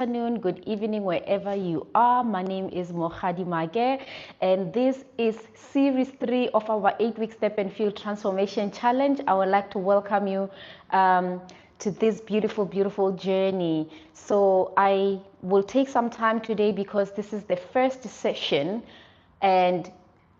afternoon, good evening, wherever you are. My name is Mokgadi Maake, and this is Series 3 of our 8-week Step and Feel Transformation Challenge. I would like to welcome you to this beautiful journey. So I will take some time today because this is the first session and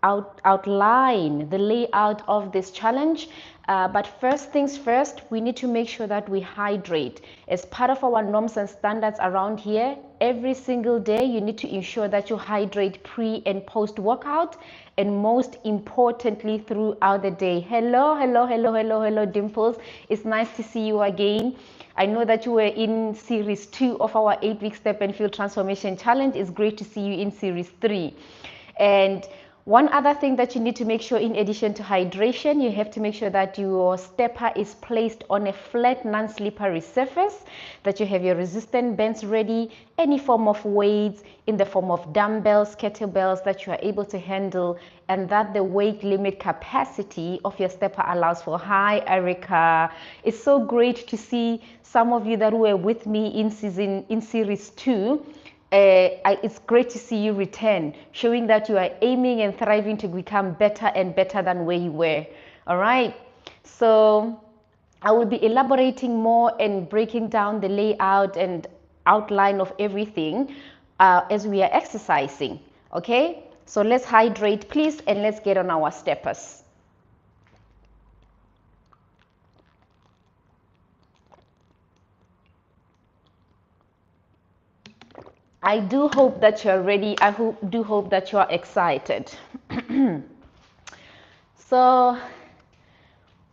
outline the layout of this challenge. But first things first, we need to make sure that we hydrate. As part of our norms and standards around here, every single day you need to ensure that you hydrate pre and post workout, and most importantly throughout the day. Hello Dimples, it's nice to see you again. I know that you were in Series 2 of our 8-week Step and Feel Transformation Challenge. It's great to see you in Series 3. And one other thing that you need to make sure, in addition to hydration, you have to make sure that your stepper is placed on a flat, non-slippery surface, that you have your resistant bands ready, any form of weights in the form of dumbbells, kettlebells that you are able to handle, and that the weight limit capacity of your stepper allows for. Hi, Erica. It's so great to see some of you that were with me in Series 2. It's great to see you return, showing that you are aiming and thriving to become better and better than where you were. All right, so I will be elaborating more and breaking down the layout and outline of everything as we are exercising. Okay, so let's hydrate please, and let's get on our steppers. I do hope that you're ready. I do hope that you're excited. So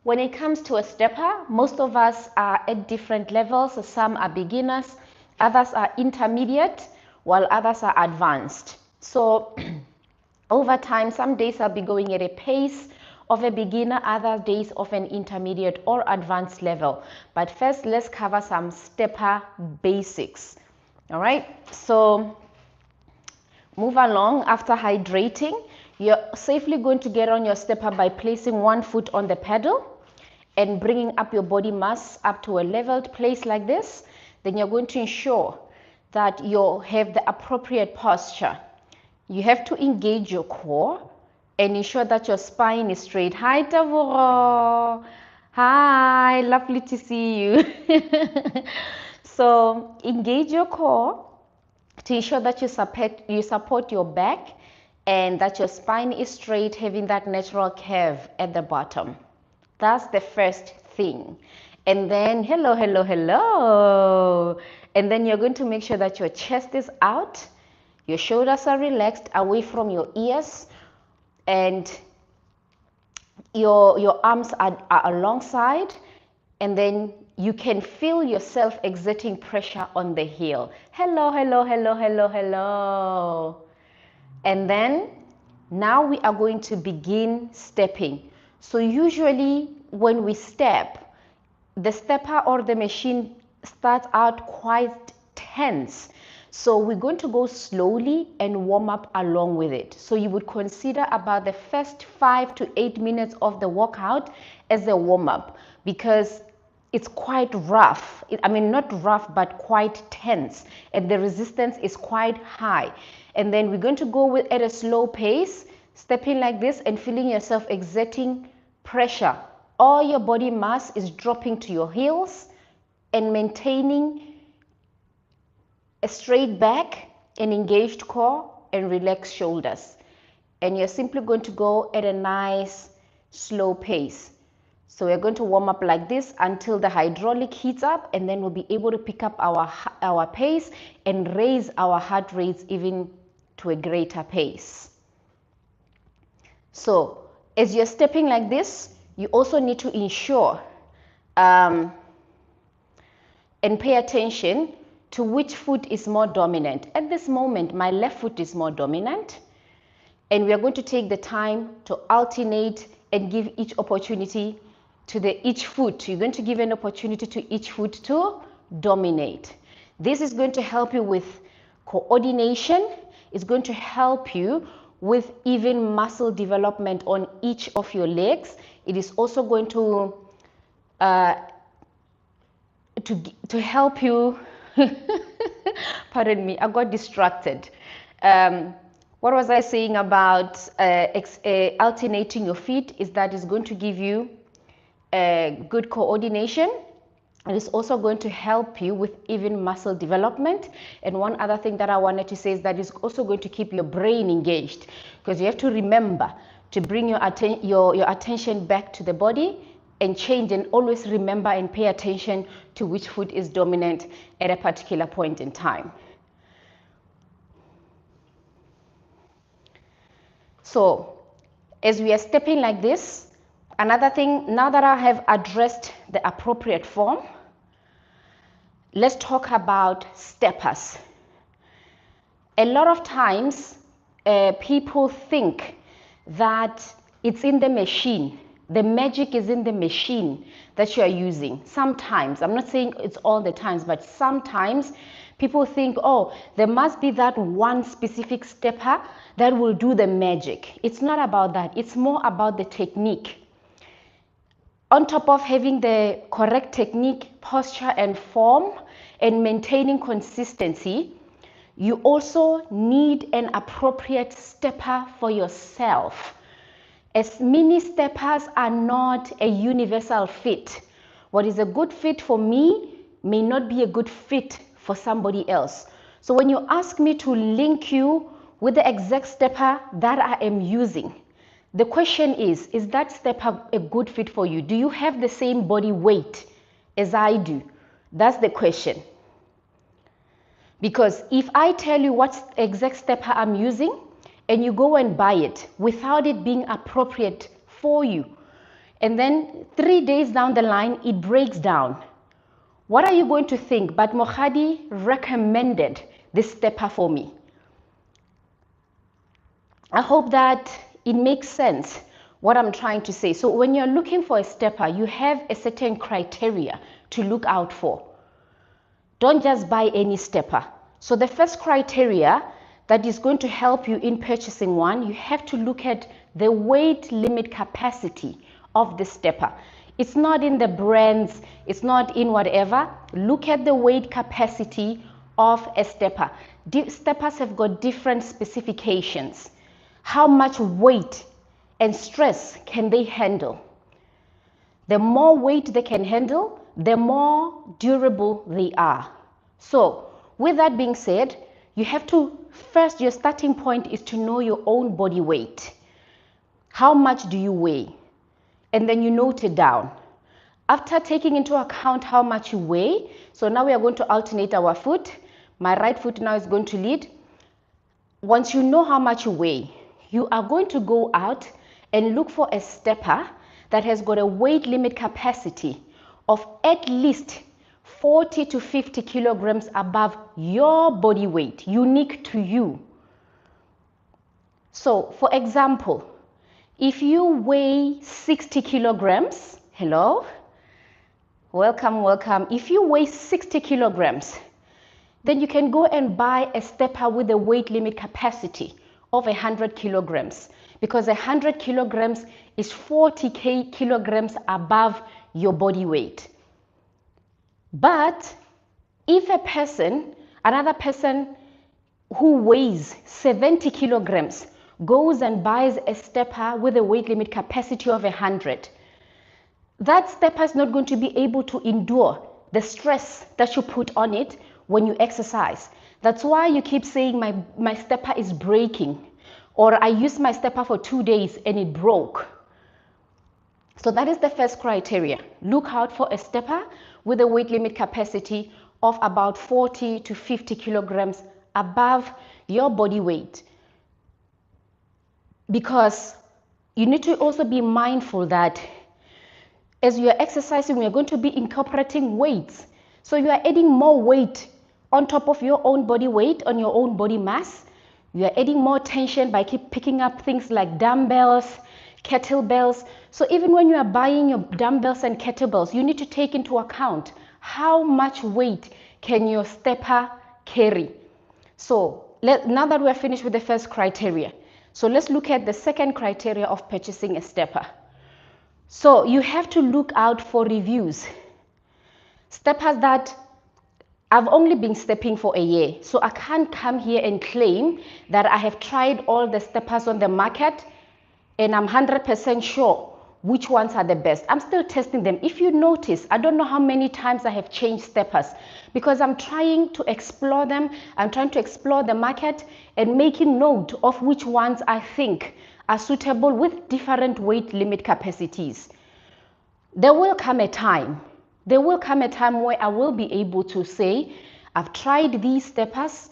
when it comes to a stepper, most of us are at different levels. Some are beginners, others are intermediate, while others are advanced. So over time, some days I'll be going at a pace of a beginner, other days of an intermediate or advanced level. But first, let's cover some stepper basics. All right, so move along. After hydrating, you're safely going to get on your stepper by placing one foot on the pedal and bringing up your body mass up to a leveled place like this. Then you're going to ensure that you have the appropriate posture. You have to engage your core and ensure that your spine is straight. Hi, Tavuro. Hi, lovely to see you. So engage your core to ensure that you support your back and that your spine is straight, having that natural curve at the bottom. That's the first thing. And then hello. And then you're going to make sure that your chest is out, your shoulders are relaxed away from your ears, and your arms are alongside, and then you can feel yourself exerting pressure on the heel. Hello. And then now we are going to begin stepping. So usually when we step, the stepper or the machine starts out quite tense. So we're going to go slowly and warm up along with it. So you would consider about the first 5 to 8 minutes of the workout as a warm up, because it's quite rough. I mean, not rough, but quite tense, and the resistance is quite high. And then we're going to go at a slow pace, stepping like this and feeling yourself exerting pressure. All your body mass is dropping to your heels and maintaining a straight back, an engaged core, and relaxed shoulders. And you're simply going to go at a nice slow pace. So we're going to warm up like this until the hydraulic heats up, and then we'll be able to pick up our pace and raise our heart rates even to a greater pace. So as you're stepping like this, you also need to ensure and pay attention to which foot is more dominant. At this moment, my left foot is more dominant, and we are going to take the time to alternate and give each opportunity to each foot. You're going to give an opportunity to each foot to dominate. This is going to help you with coordination. It's going to help you with even muscle development on each of your legs. It is also going to help you Pardon me, I got distracted. What was I saying about alternating your feet is that it's going to give you good coordination. It is also going to help you with even muscle development. And one other thing that I wanted to say is that it's also going to keep your brain engaged, because you have to remember to bring your attention back to the body and change, and always remember and pay attention to which foot is dominant at a particular point in time. So as we are stepping like this, another thing, now that I have addressed the appropriate form, let's talk about steppers. A lot of times people think that it's in the machine. The magic is in the machine that you are using. Sometimes, I'm not saying it's all the times, but sometimes people think, oh, there must be that one specific stepper that will do the magic. It's not about that. It's more about the technique. On top of having the correct technique, posture, and form, and maintaining consistency, you also need an appropriate stepper for yourself. As mini steppers are not a universal fit. What is a good fit for me may not be a good fit for somebody else. So when you ask me to link you with the exact stepper that I am using, the question is that stepper a good fit for you? Do you have the same body weight as I do? That's the question. Because if I tell you what exact stepper I'm using, and you go and buy it without it being appropriate for you, and then 3 days down the line it breaks down, what are you going to think? But Mokgadi recommended this stepper for me. I hope that it makes sense what I'm trying to say. So when you're looking for a stepper, you have a certain criteria to look out for. Don't just buy any stepper. So the first criteria that is going to help you in purchasing one, you have to look at the weight limit capacity of the stepper. It's not in the brands, it's not in whatever. Look at the weight capacity of a stepper. Steppers have got different specifications. How much weight and stress can they handle? The more weight they can handle, the more durable they are. So with that being said, you have to, first, your starting point is to know your own body weight. How much do you weigh? And then you note it down. After taking into account how much you weigh, so now we are going to alternate our foot. My right foot now is going to lead. Once you know how much you weigh, you are going to go out and look for a stepper that has got a weight limit capacity of at least 40 to 50 kilograms above your body weight, unique to you. So, for example, if you weigh 60 kilograms, hello, welcome, welcome. If you weigh 60 kilograms, then you can go and buy a stepper with a weight limit capacity of 100 kilograms, because 100 kilograms is 40 kilograms above your body weight. But if a person, another person who weighs 70 kilograms goes and buys a stepper with a weight limit capacity of 100, that stepper is not going to be able to endure the stress that you put on it when you exercise. That's why you keep saying my stepper is breaking, or I used my stepper for 2 days and it broke. So that is the first criteria. Look out for a stepper with a weight limit capacity of about 40 to 50 kilograms above your body weight. Because you need to also be mindful that as you are exercising, we are going to be incorporating weights. So you are adding more weight on top of your own body weight, on your own body mass. You are adding more tension by keep picking up things like dumbbells, kettlebells. So even when you are buying your dumbbells and kettlebells, you need to take into account how much weight can your stepper carry. So now that we are finished with the first criteria, so let's look at the second criteria of purchasing a stepper. So you have to look out for reviews. Steppers that I've only been stepping for a year, so I can't come here and claim that I have tried all the steppers on the market and I'm 100% sure which ones are the best. I'm still testing them. If you notice, I don't know how many times I have changed steppers because I'm trying to explore them. I'm trying to explore the market and making note of which ones I think are suitable with different weight limit capacities. There will come a time where I will be able to say, I've tried these steppers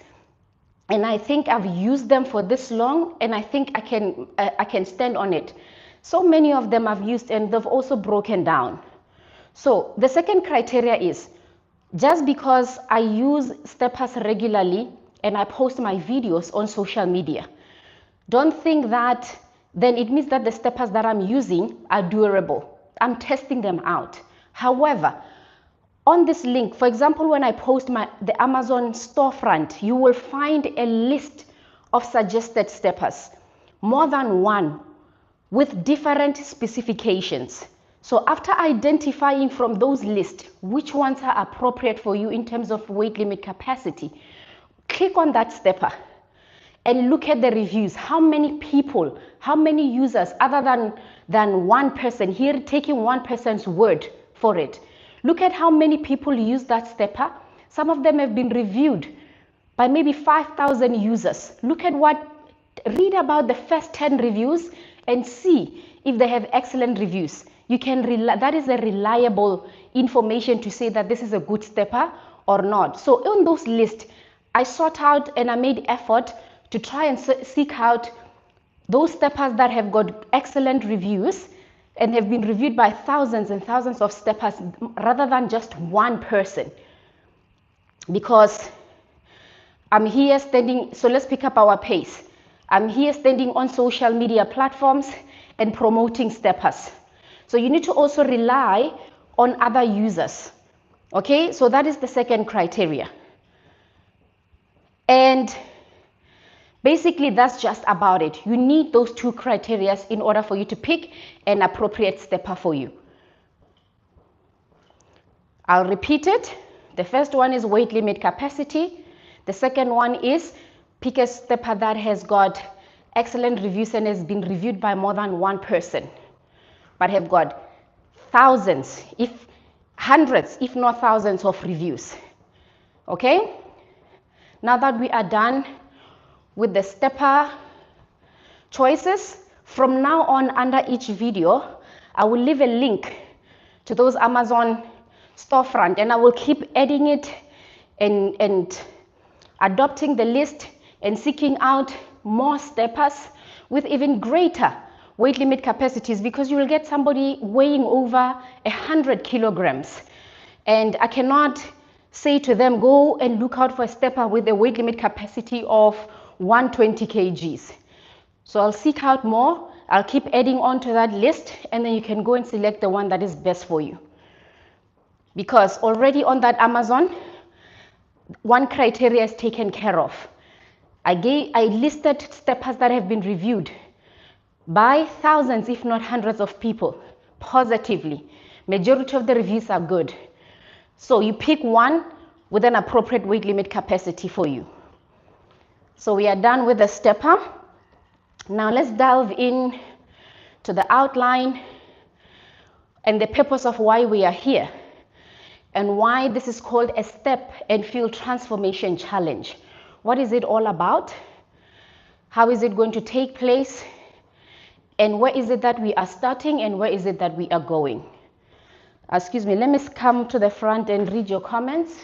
and I think I've used them for this long and I think I can stand on it. So many of them I've used and they've also broken down. So the second criteria is, just because I use steppers regularly and I post my videos on social media, don't think that then it means that the steppers that I'm using are durable. I'm testing them out. However, on this link, for example, when I post the Amazon storefront, you will find a list of suggested steppers, more than one, with different specifications. So after identifying from those lists which ones are appropriate for you in terms of weight limit capacity, click on that stepper and look at the reviews. How many people, how many users, other than one person, here taking one person's word for it. Look at how many people use that stepper. Some of them have been reviewed by maybe 5,000 users. Read about the first 10 reviews and see if they have excellent reviews. That is a reliable information to say that this is a good stepper or not. So on those lists, I sought out and I made effort to try and seek out those steppers that have got excellent reviews and have been reviewed by thousands and thousands of steppers rather than just one person. Because I'm here standing, so let's pick up our pace. I'm here standing on social media platforms and promoting steppers. So you need to also rely on other users. Okay, so that is the second criteria. And basically, that's just about it. You need those two criteria in order for you to pick an appropriate stepper for you. I'll repeat it. The first one is weight limit capacity. The second one is pick a stepper that has got excellent reviews and has been reviewed by more than one person, but have got thousands, if hundreds, if not thousands of reviews. Okay? Now that we are done with the stepper choices, from now on under each video, I will leave a link to those Amazon storefront and I will keep adding it and adopting the list and seeking out more steppers with even greater weight limit capacities, because you will get somebody weighing over 100 kilograms. And I cannot say to them, go and look out for a stepper with a weight limit capacity of 120 kgs. So I'll seek out more. I'll keep adding on to that list and then you can go and select the one that is best for you. Because already on that Amazon, one criteria is taken care of. I listed steppers that have been reviewed by thousands, if not hundreds of people, positively. Majority of the reviews are good. So you pick one with an appropriate weight limit capacity for you. So we are done with the stepper. Now let's delve in to the outline and the purpose of why we are here and why this is called a step and field transformation challenge. What is it all about? How is it going to take place? And where is it that we are starting and where is it that we are going? Excuse me, let me come to the front and read your comments.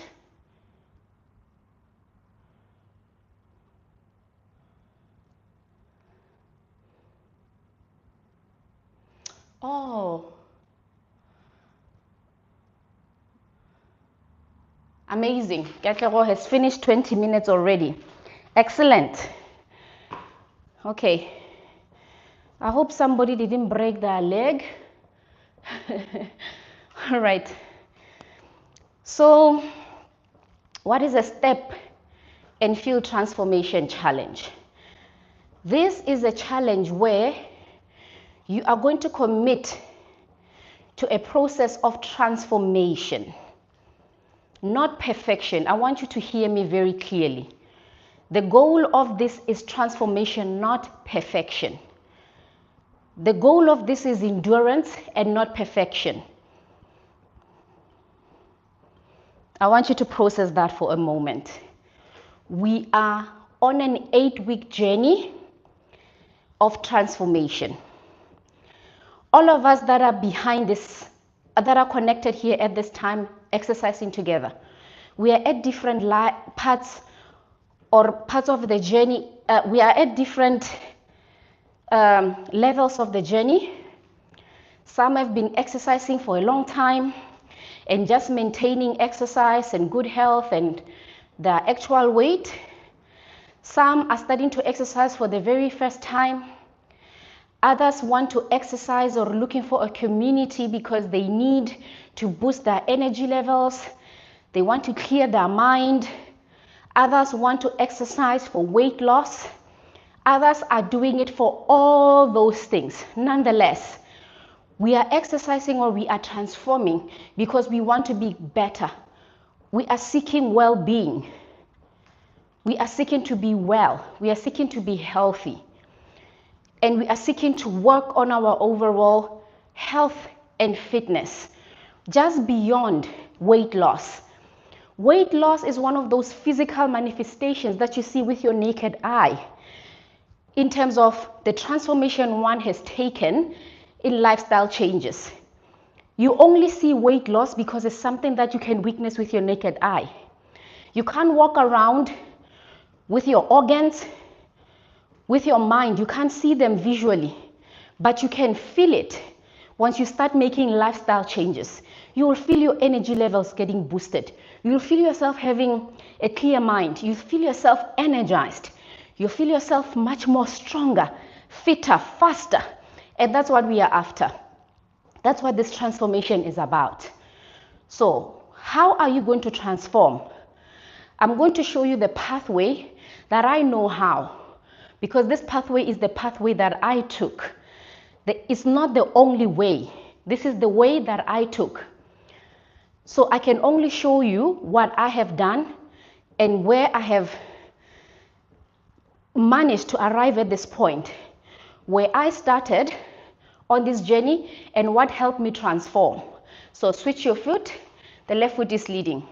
Oh, amazing. Katlego has finished 20 minutes already. Excellent. Okay. I hope somebody didn't break their leg. All right. So, what is a step and field transformation challenge? This is a challenge where you are going to commit to a process of transformation. not perfection. I want you to hear me very clearly. The goal of this is transformation, not perfection. The goal of this is endurance and not perfection. I want you to process that for a moment. We are on an 8-week journey of transformation. All of us that are behind this, that are connected here at this time, exercising together, we are at different parts of the journey. We are at different levels of the journey. Some have been exercising for a long time and just maintaining exercise and good health and their actual weight. Some are starting to exercise for the very first time. Others want to exercise or looking for a community because they need to boost their energy levels. They want to clear their mind. Others want to exercise for weight loss. Others are doing it for all those things. Nonetheless, we are exercising or we are transforming because we want to be better. We are seeking well-being. We are seeking to be well. We are seeking to be healthy. And we are seeking to work on our overall health and fitness, just beyond weight loss. Weight loss is one of those physical manifestations that you see with your naked eye in terms of the transformation one has taken in lifestyle changes. You only see weight loss because it's something that you can witness with your naked eye. You can't walk around with your organs, with your mind. You can't see them visually, but you can feel it. Once you start making lifestyle changes, you will feel your energy levels getting boosted. You will feel yourself having a clear mind. You feel yourself energized. You feel yourself much more stronger, fitter, faster. And that's what we are after. That's what this transformation is about. So, how are you going to transform? I'm going to show you the pathway that I know how, because this pathway is the pathway that I took. It's not the only way. This is the way that I took. So I can only show you what I have done and where I have managed to arrive at this point, where I started on this journey and what helped me transform. So switch your foot, the left foot is leading.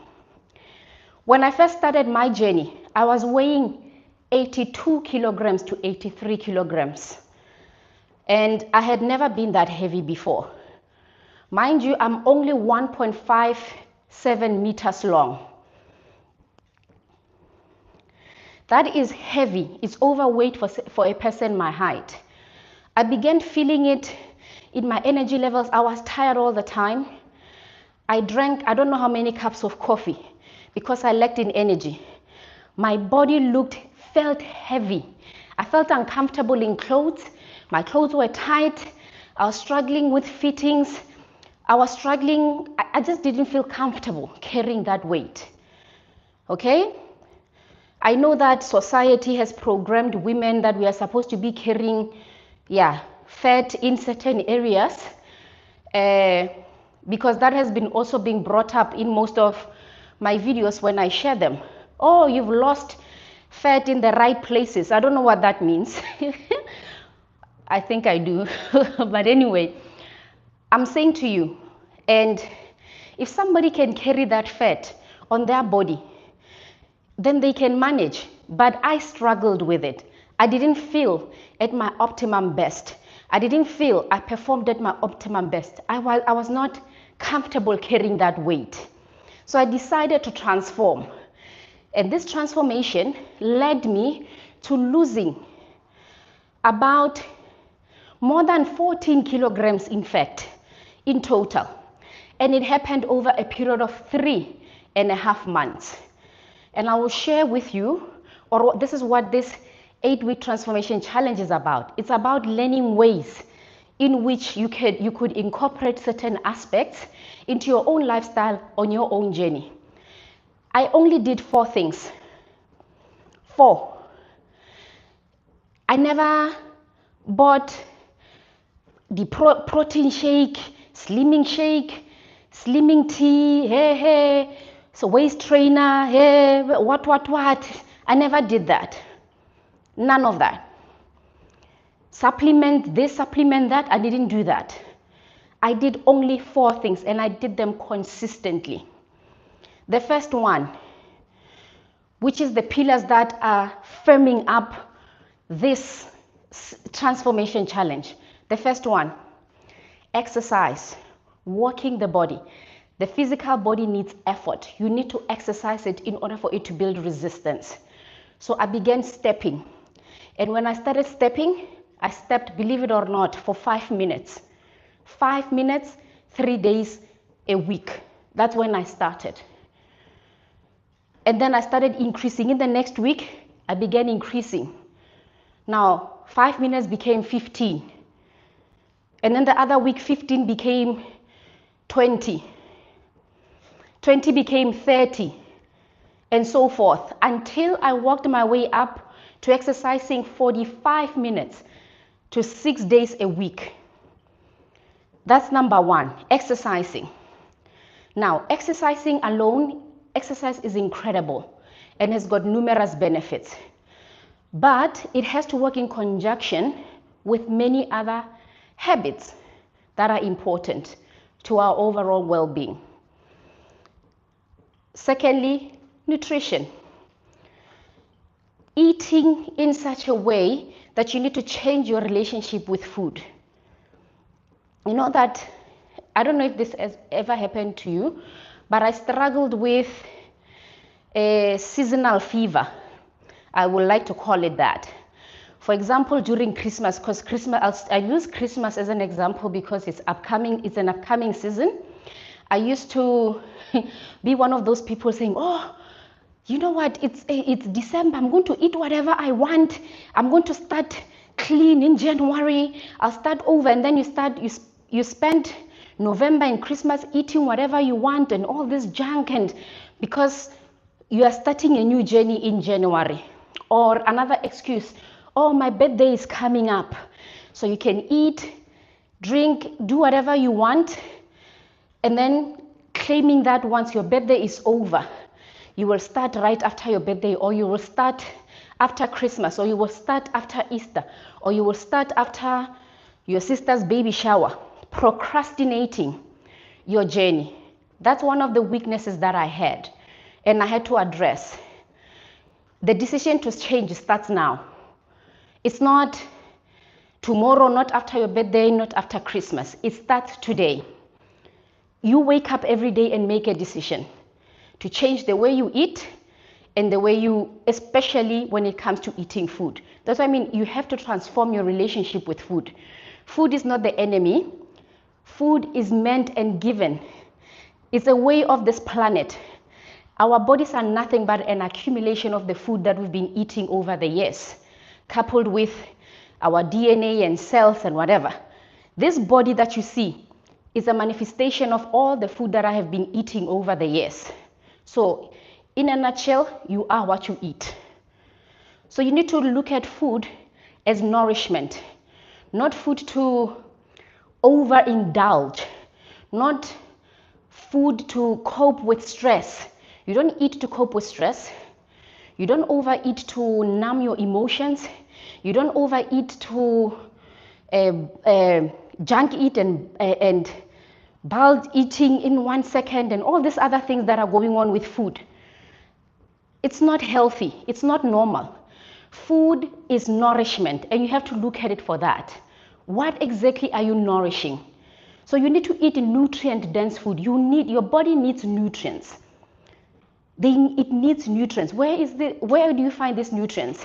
When I first started my journey, I was weighing 82 kilograms to 83 kilograms. And I had never been that heavy before. Mind you, I'm only 1.57 meters long. That is heavy. It's overweight for a person my height. I began feeling it in my energy levels. I was tired all the time. I drank, I don't know how many cups of coffee because I lacked in energy. My body felt heavy. I felt uncomfortable in clothes. My clothes were tight. I was struggling with fittings. I just didn't feel comfortable carrying that weight. Okay? I know that society has programmed women that we are supposed to be carrying, fat in certain areas, because that has been also being brought up in most of my videos when I share them. Oh, you've lost fat in the right places. I don't know what that means. I think I do. But anyway, I'm saying to you, and if somebody can carry that fat on their body, then they can manage. But I struggled with it. I didn't feel at my optimum best. I didn't feel I performed at my optimum best. I was not comfortable carrying that weight. So I decided to transform. And this transformation led me to losing about more than 14 kilograms, in fact, in total. And it happened over a period of 3.5 months. And I will share with you, or this is what this 8-week transformation challenge is about. It's about learning ways in which you could incorporate certain aspects into your own lifestyle on your own journey. I only did 4 things. 4. I never bought the protein shake, slimming tea, So waist trainer, hey, what. I never did that. None of that. Supplement this, supplement that, I didn't do that. I did only 4 things and I did them consistently. The first one, which is the pillars that are firming up this transformation challenge. The first one, exercise, working the body. The physical body needs effort. You need to exercise it in order for it to build resistance. So I began stepping. And when I started stepping, I stepped, believe it or not, for 5 minutes. 5 minutes, 3 days a week. That's when I started. And then I started increasing. In the next week, I began increasing. Now, 5 minutes became 15. And then the other week, 15 became 20. 20 became 30. And so forth. Until I worked my way up to exercising 45 minutes to 6 days a week. That's number one, exercising. Now, exercising alone, exercise is incredible and has got numerous benefits. But it has to work in conjunction with many other habits that are important to our overall well-being. Secondly, nutrition. Eating in such a way that you need to change your relationship with food. You know that, I don't know if this has ever happened to you, but I struggled with a seasonal fever. I would like to call it that. For example, during Christmas, because I use Christmas as an example because it's an upcoming season. I used to be one of those people saying, oh, you know what, it's December, I'm going to eat whatever I want. I'm going to start clean in January. I'll start over, and then you spend November and Christmas eating whatever you want and all this junk, and because you are starting a new journey in January. Or another excuse, oh, my birthday is coming up. So you can eat, drink, do whatever you want, and then claiming that once your birthday is over, you will start right after your birthday, or you will start after Christmas, or you will start after Easter, or you will start after your sister's baby shower, procrastinating your journey. That's one of the weaknesses that I had, and I had to address. The decision to change starts now. It's not tomorrow, not after your birthday, not after Christmas. It starts today. You wake up every day and make a decision to change the way you eat and the way you, especially when it comes to eating food. That's what I mean, you have to transform your relationship with food. Food is not the enemy. Food is meant and given. It's a way of this planet. Our bodies are nothing but an accumulation of the food that we've been eating over the years, coupled with our DNA and cells and whatever. This body that you see is a manifestation of all the food that I have been eating over the years. So, in a nutshell, you are what you eat. So you need to look at food as nourishment, not food to overindulge, not food to cope with stress. You don't eat to cope with stress. You don't overeat to numb your emotions. You don't overeat to junk eat and bulge eating in 1 second and all these other things that are going on with food. It's not healthy. It's not normal. Food is nourishment, and you have to look at it for that. What exactly are you nourishing? So you need to eat nutrient-dense food. Your body needs nutrients. It needs nutrients. Where do you find these nutrients?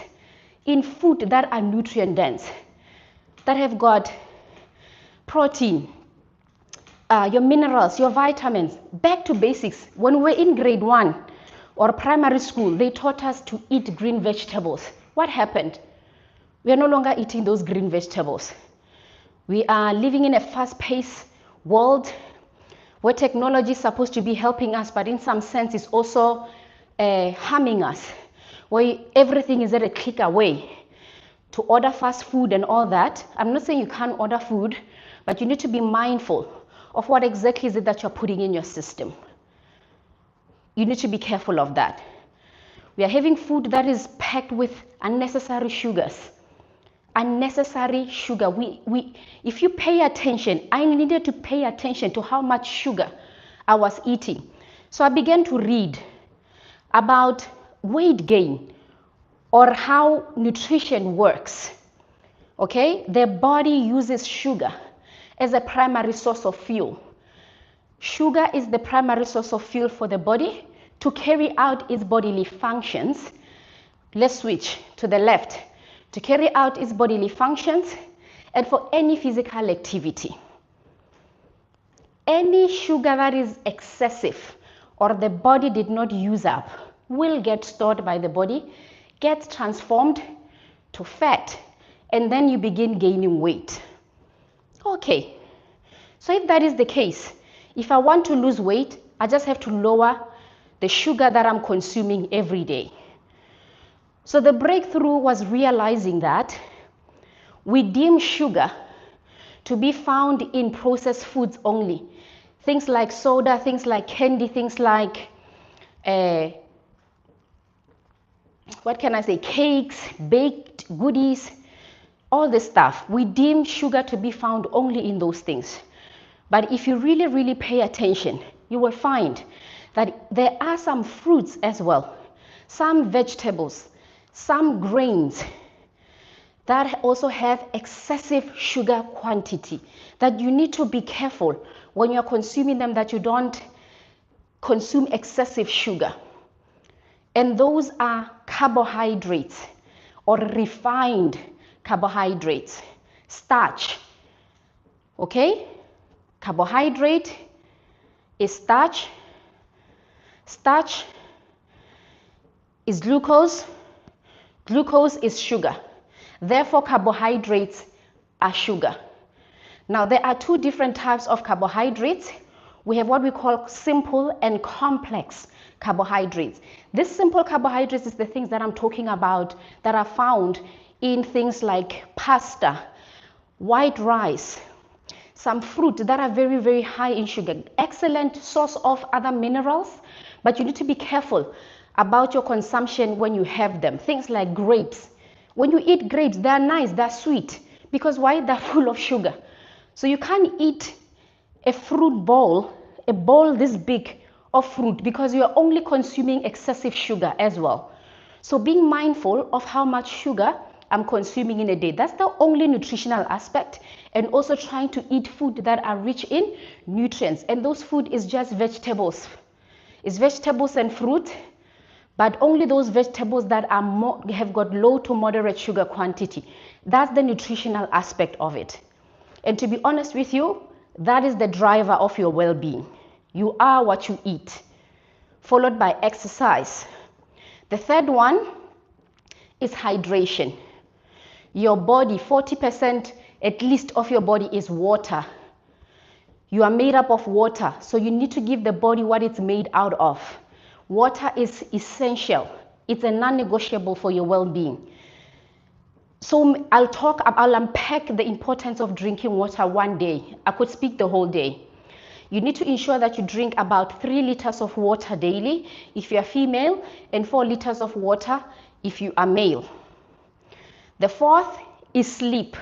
In food that are nutrient-dense, that have got protein, your minerals, your vitamins. Back to basics. When we're in grade 1 or primary school, they taught us to eat green vegetables. What happened? We are no longer eating those green vegetables. We are living in a fast-paced world where technology is supposed to be helping us, but in some sense it's also harming us, where everything is at a click away. To order fast food and all that, I'm not saying you can't order food, but you need to be mindful of what exactly is it that you're putting in your system. You need to be careful of that. We are having food that is packed with unnecessary sugars. Unnecessary sugar. If you pay attention, I needed to pay attention to how much sugar I was eating. So I began to read about weight gain or how nutrition works. Okay, the body uses sugar as a primary source of fuel. Sugar is the primary source of fuel for the body to carry out its bodily functions. Let's switch to the left. To carry out its bodily functions and for any physical activity. Any sugar that is excessive or the body did not use up will get stored by the body, get transformed to fat, and then you begin gaining weight. Okay, so if that is the case, if I want to lose weight, I just have to lower the sugar that I'm consuming every day. So the breakthrough was realizing that we deem sugar to be found in processed foods only. Things like soda, things like candy, things like, cakes, baked goodies, all this stuff. We deem sugar to be found only in those things. But if you really, really pay attention, you will find that there are some fruits as well, some vegetables, some grains that also have excessive sugar quantity, that you need to be careful when you're consuming them, that you don't consume excessive sugar. And those are carbohydrates or refined carbohydrates, starch. Okay? Carbohydrate is starch. Starch is glucose. Glucose is sugar. Therefore, carbohydrates are sugar. Now, there are two different types of carbohydrates. We have what we call simple and complex carbohydrates. This simple carbohydrates is the things that I'm talking about that are found in things like pasta, white rice, some fruit that are very, very high in sugar. Excellent source of other minerals, but you need to be careful about your consumption when you have them. Things like grapes. When you eat grapes, they're nice, they're sweet. Because why? They're full of sugar. So you can't eat a fruit bowl, a bowl this big of fruit, because you are only consuming excessive sugar as well. So being mindful of how much sugar I'm consuming in a day. That's the only nutritional aspect. And also trying to eat food that are rich in nutrients. And those food is just vegetables. It's vegetables and fruit, but only those vegetables that are have got low to moderate sugar quantity. That's the nutritional aspect of it. And to be honest with you, that is the driver of your well-being. You are what you eat, followed by exercise. The third one is hydration. Your body, 40% at least of your body is water. You are made up of water, so you need to give the body what it's made out of. Water is essential. It's a non-negotiable for your well-being. So I'll unpack the importance of drinking water one day. I could speak the whole day. You need to ensure that you drink about 3 liters of water daily if you are female and 4 liters of water if you are male. The fourth is sleep.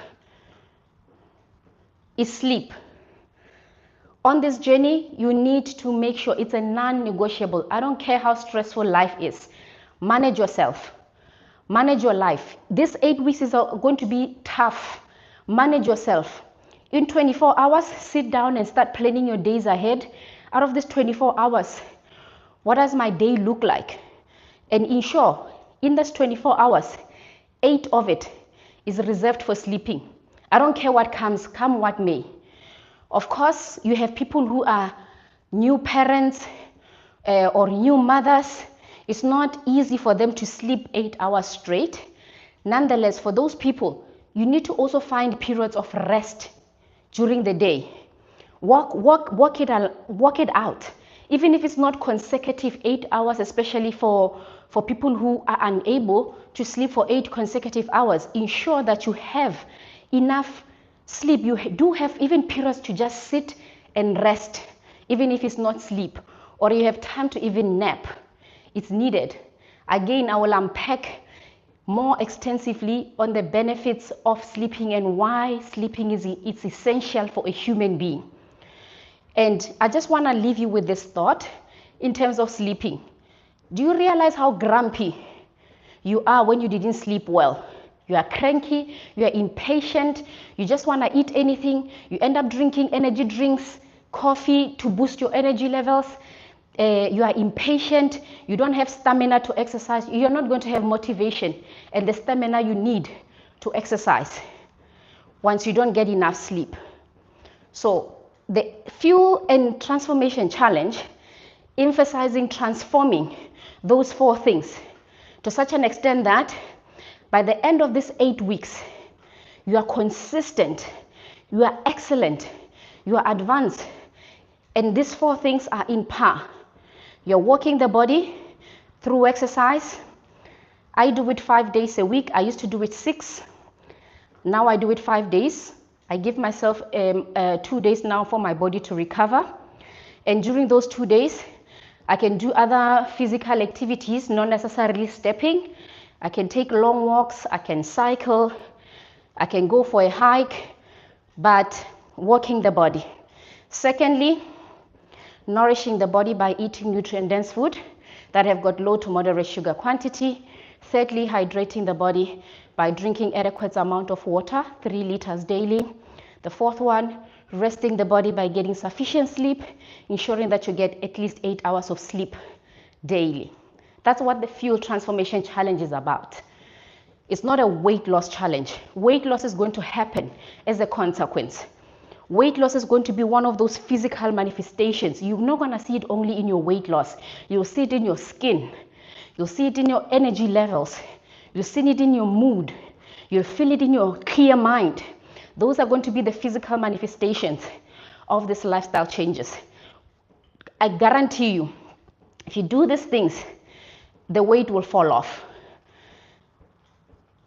On this journey, you need to make sure it's a non-negotiable. I don't care how stressful life is. Manage yourself. Manage your life. These 8 weeks is going to be tough. Manage yourself. In 24 hours, sit down and start planning your days ahead. Out of this 24 hours, what does my day look like? And ensure in this 24 hours, 8 of it is reserved for sleeping. I don't care what comes, come what may. Of course, you have people who are new parents or new mothers. It's not easy for them to sleep 8 hours straight. Nonetheless, for those people, you need to also find periods of rest during the day. Work it out. Even if it's not consecutive 8 hours, especially for people who are unable to sleep for 8 consecutive hours, ensure that you have enough sleep. You do have even periods to just sit and rest, even if it's not sleep. or you have time to even nap, it's needed. Again, I will unpack more extensively on the benefits of sleeping and why sleeping it's essential for a human being. And I just want to leave you with this thought in terms of sleeping. Do you realize how grumpy you are when you didn't sleep well? You are cranky, you are impatient, you just want to eat anything, you end up drinking energy drinks, coffee to boost your energy levels. You are impatient, you don't have stamina to exercise, you're not going to have motivation and the stamina you need to exercise once you don't get enough sleep. So the Fuel and Transformation Challenge, emphasizing transforming those 4 things to such an extent that by the end of these 8 weeks, you are consistent, you are excellent, you are advanced, and these 4 things are in par. You're working the body through exercise. I do it 5 days a week. I used to do it 6. Now I do it 5 days. I give myself 2 days now for my body to recover. And during those 2 days, I can do other physical activities, not necessarily stepping. I can take long walks, I can cycle, I can go for a hike, but working the body. Secondly, nourishing the body by eating nutrient-dense food that have got low to moderate sugar quantity. Thirdly, hydrating the body by drinking adequate amount of water, 3 liters daily. The 4th one, resting the body by getting sufficient sleep, ensuring that you get at least 8 hours of sleep daily. That's what the Fuel Transformation Challenge is about. It's not a weight loss challenge. Weight loss is going to happen as a consequence. Weight loss is going to be one of those physical manifestations. You're not going to see it only in your weight loss. You'll see it in your skin. You'll see it in your energy levels. You'll see it in your mood. You'll feel it in your clear mind. Those are going to be the physical manifestations of these lifestyle changes. I guarantee you, if you do these things, the weight will fall off.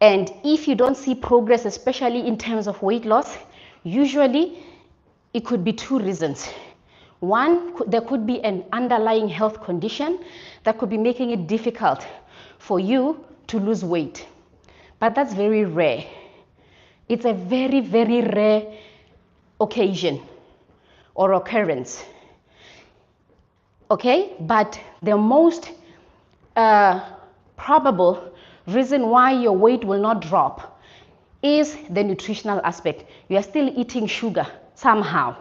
And if you don't see progress, especially in terms of weight loss, usually it could be 2 reasons. One, there could be an underlying health condition that could be making it difficult for you to lose weight. But that's very rare. It's a very, very rare occasion or occurrence. Okay, but the most probable reason why your weight will not drop is the nutritional aspect. You are still eating sugar somehow.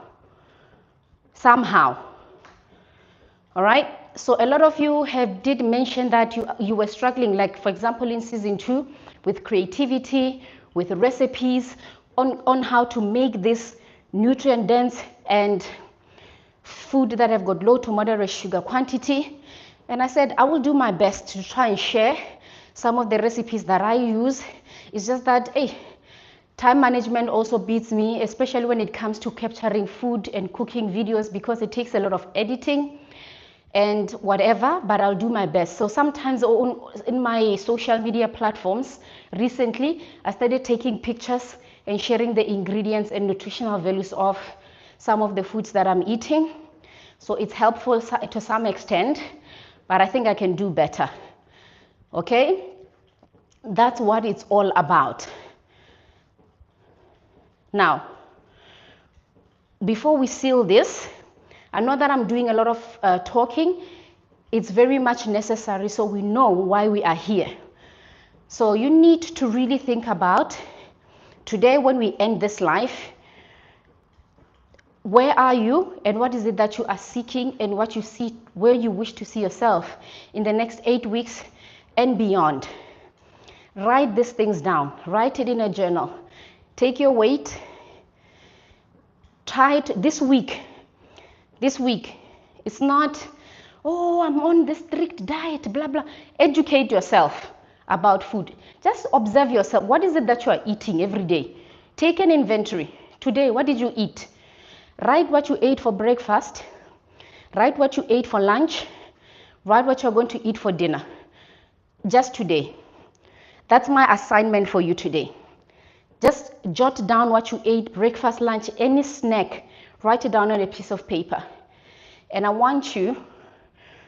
All right, so a lot of you did mention that you were struggling, like for example in season 2, with creativity, with recipes on how to make this nutrient dense and food that have got low to moderate sugar quantity. And I said I will do my best to try and share some of the recipes that I use. It's just that, hey, time management also beats me, especially when it comes to capturing food and cooking videos, because it takes a lot of editing and whatever, but I'll do my best. So sometimes in my social media platforms, recently, I started taking pictures and sharing the ingredients and nutritional values of some of the foods that I'm eating. So it's helpful to some extent, but I think I can do better. Okay? That's what it's all about. Now, before we seal this, I know that I'm doing a lot of talking. It's very much necessary so we know why we are here. So you need to really think about today when we end this life, where are you and what is it that you are seeking and what you see, where you wish to see yourself in the next 8 weeks and beyond. Write these things down. Write it in a journal. Take your weight. Try it this week. This week. It's not, oh, I'm on this strict diet, blah, blah. Educate yourself about food. Just observe yourself. What is it that you are eating every day? Take an inventory. Today, what did you eat? Write what you ate for breakfast. Write what you ate for lunch. Write what you're going to eat for dinner. Just today. That's my assignment for you today. Just jot down what you ate, breakfast, lunch, any snack. Write it down on a piece of paper. And I want you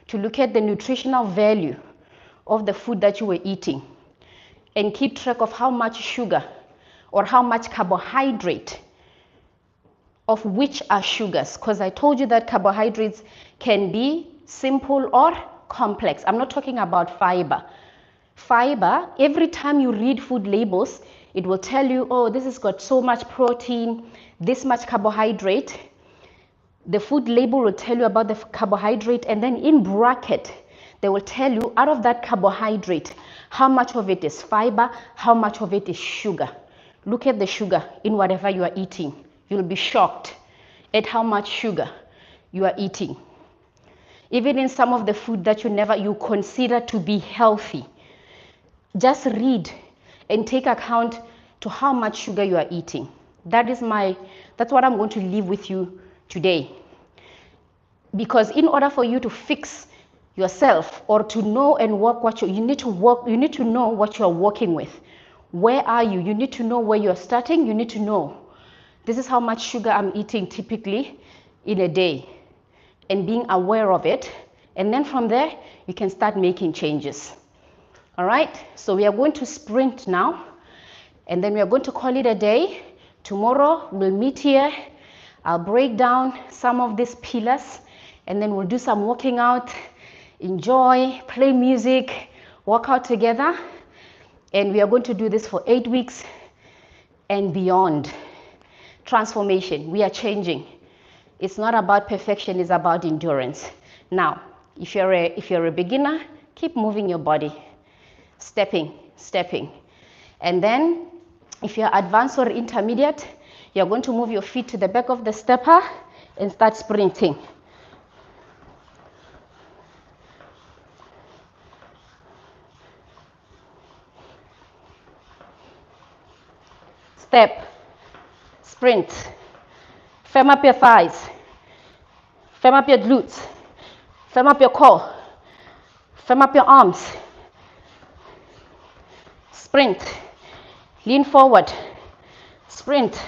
to look at the nutritional value of the food that you were eating and keep track of how much sugar or how much carbohydrate of which are sugars, because I told you that carbohydrates can be simple or complex. I'm not talking about fiber. Fiber, every time you read food labels, it will tell you, oh, this has got so much protein, this much carbohydrate. The food label will tell you about the carbohydrate, and then in bracket, they will tell you out of that carbohydrate, how much of it is fiber, how much of it is sugar. Look at the sugar in whatever you are eating. You'll be shocked at how much sugar you are eating. Even in some of the food that you consider to be healthy, just read and take account to how much sugar you are eating. That's what I'm going to leave with you today. Because in order for you to fix yourself or to know and work you need to know what you're working with. Where are you? You need to know where you're starting. You need to know, this is how much sugar I'm eating typically in a day, and being aware of it. And then from there, you can start making changes. All right, so we are going to sprint now, and then we are going to call it a day. Tomorrow, we'll meet here. I'll break down some of these pillars, and then we'll do some working out, enjoy, play music, work out together. And we are going to do this for 8 weeks and beyond. Transformation, we are changing. It's not about perfection, it's about endurance. Now, if you're a beginner, keep moving your body, stepping. And then, if you're advanced or intermediate, you're going to move your feet to the back of the stepper and start sprinting. Step, sprint, firm up your thighs, firm up your glutes, firm up your core, firm up your arms. Sprint, lean forward, sprint,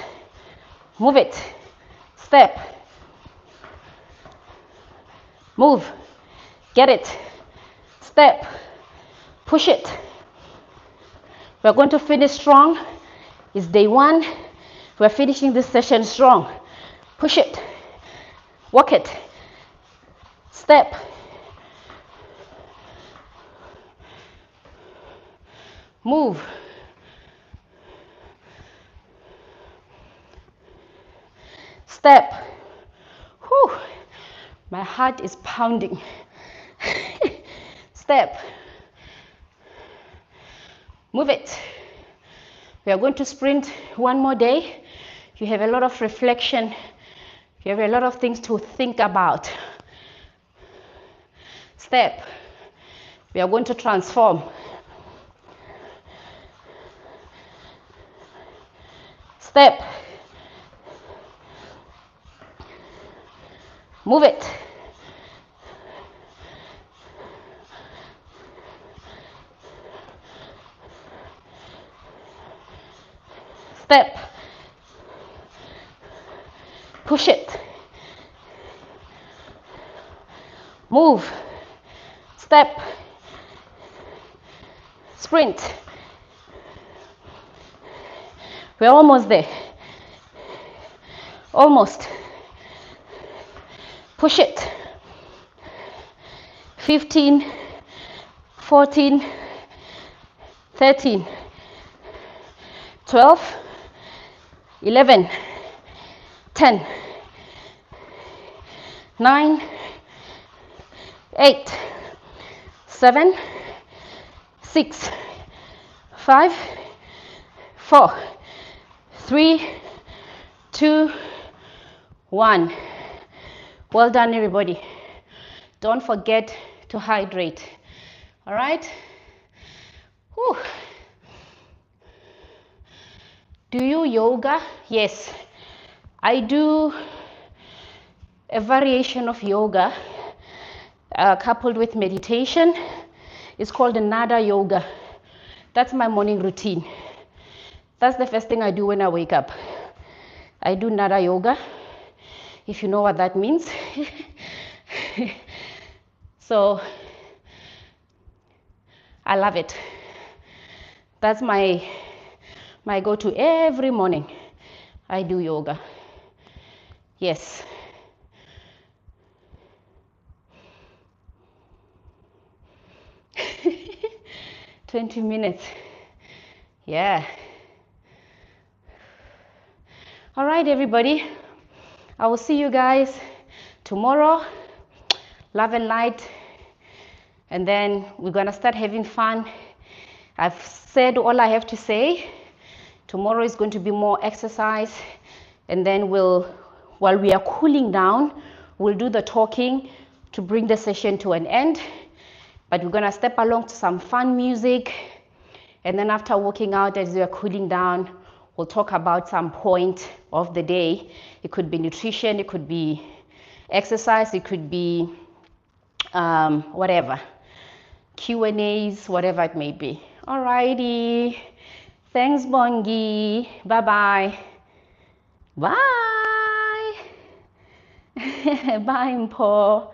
move it, step, move, get it, step, push it. We're going to finish strong. It's day 1. We're finishing this session strong. Push it, walk it, step, move, step. Whew. My heart is pounding. Step, move it. We are going to sprint one more day. You have a lot of reflection. You have a lot of things to think about. Step. We are going to transform. Step. Move it. Step. Push it. Move. Step. Sprint. We're almost there. Almost. Push it. 15, 14, 13, 12, 11, 10, 9, 8, 7, 6, 5, 4, 3, 2, 1. Well done, everybody. Don't forget to hydrate. All right? Whew. Do you yoga? Yes. I do a variation of yoga coupled with meditation. It's called the Nada yoga. That's my morning routine. That's the first thing I do when I wake up. I do Nada yoga, if you know what that means. So I love it. That's my go-to every morning. I do yoga. Yes. "20 minutes. Yeah. All right, everybody. I will see you guys tomorrow. Love and light. And then we're gonna start having fun. I've said all I have to say. Tomorrow is going to be more exercise. And then while we are cooling down, we'll do the talking to bring the session to an end. But we're gonna step along to some fun music. And then after working out, as we are cooling down, we'll talk about some point of the day. It could be nutrition, it could be exercise, it could be whatever. Q&As, whatever it may be. Alrighty. Thanks, Bongi. Bye-bye. Bye. Bye, Mpo.